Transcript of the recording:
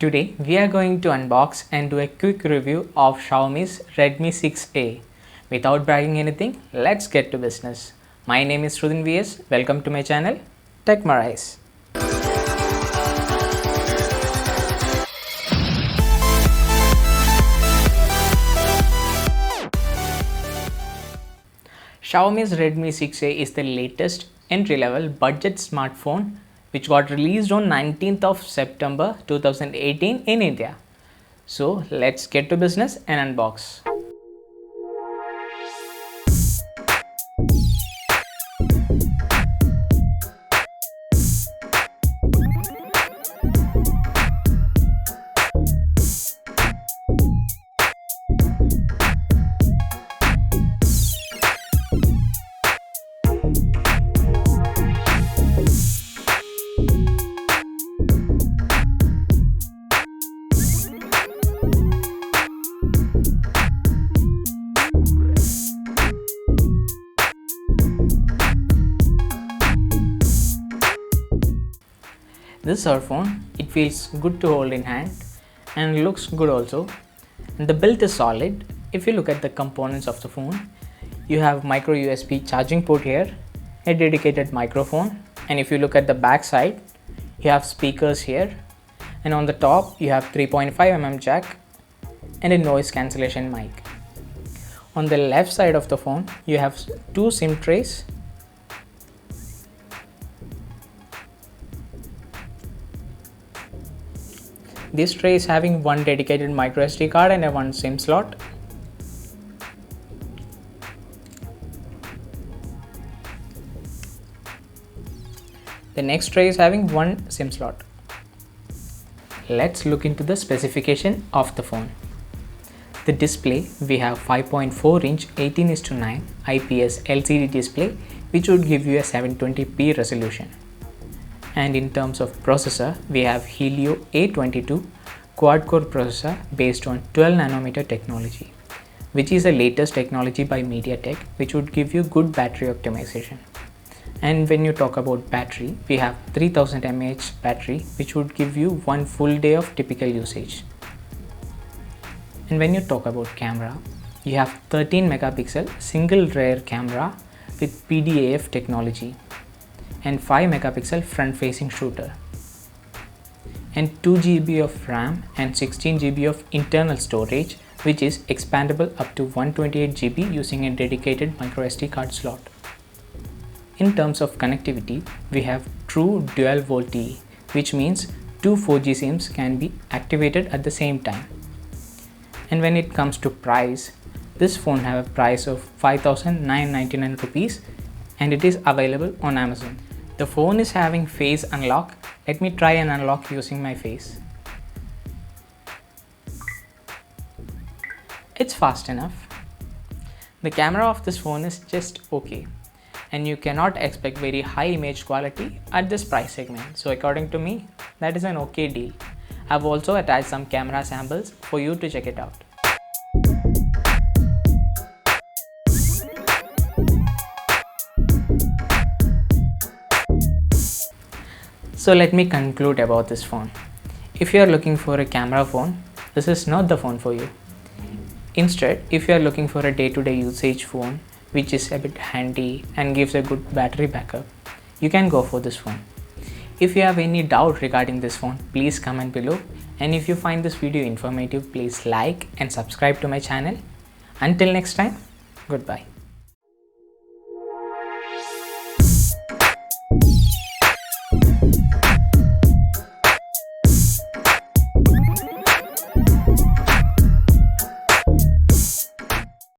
Today we are going to unbox and do a quick review of Xiaomi's Redmi 6A. Without bragging anything, let's get to business. My name is Srudhin VS. Welcome to my channel, Techmerize. Xiaomi's Redmi 6A is the latest entry-level budget smartphone which got released on 19th of September 2018 in India. So let's get to business and unbox. This smartphone, it feels good to hold in hand and looks good also. And the build is solid. If you look at the components of the phone, you have micro USB charging port here, a dedicated microphone, and if you look at the back side, you have speakers here, and on the top you have 3.5mm jack and a noise cancellation mic. On the left side of the phone, you have two SIM trays. This tray is having one dedicated micro SD card and a one SIM slot. The next tray is having one SIM slot. Let's look into the specification of the phone. The display, we have 5.4-inch 18:9 IPS LCD display which would give you a 720p resolution. And in terms of processor, we have Helio A22 Quad core processor based on 12nm technology, which is the latest technology by MediaTek, which would give you good battery optimization. And when you talk about battery, we have 3000 mAh battery, which would give you one full day of typical usage. And when you talk about camera, you have 13 megapixel single rear camera with PDAF technology and 5 megapixel front facing shooter, and 2 GB of RAM and 16 GB of internal storage, which is expandable up to 128 GB using a dedicated micro SD card slot. In terms of connectivity, we have true Dual VOLTE, which means two 4G SIMs can be activated at the same time. And when it comes to price, this phone have a price of 5,999 rupees and it is available on Amazon. The phone is having face unlock. Let me try and unlock using my face. It's fast enough. The camera of this phone is just okay, and you cannot expect very high image quality at this price segment. So according to me, that is an okay deal. I've also attached some camera samples for you to check it out. So let me conclude about this phone. If you are looking for a camera phone, this is not the phone for you. Instead, if you are looking for a day-to-day usage phone which is a bit handy and gives a good battery backup, you can go for this phone. If you have any doubt regarding this phone, please comment below, and if you find this video informative, please like and subscribe to my channel. Until next time, goodbye.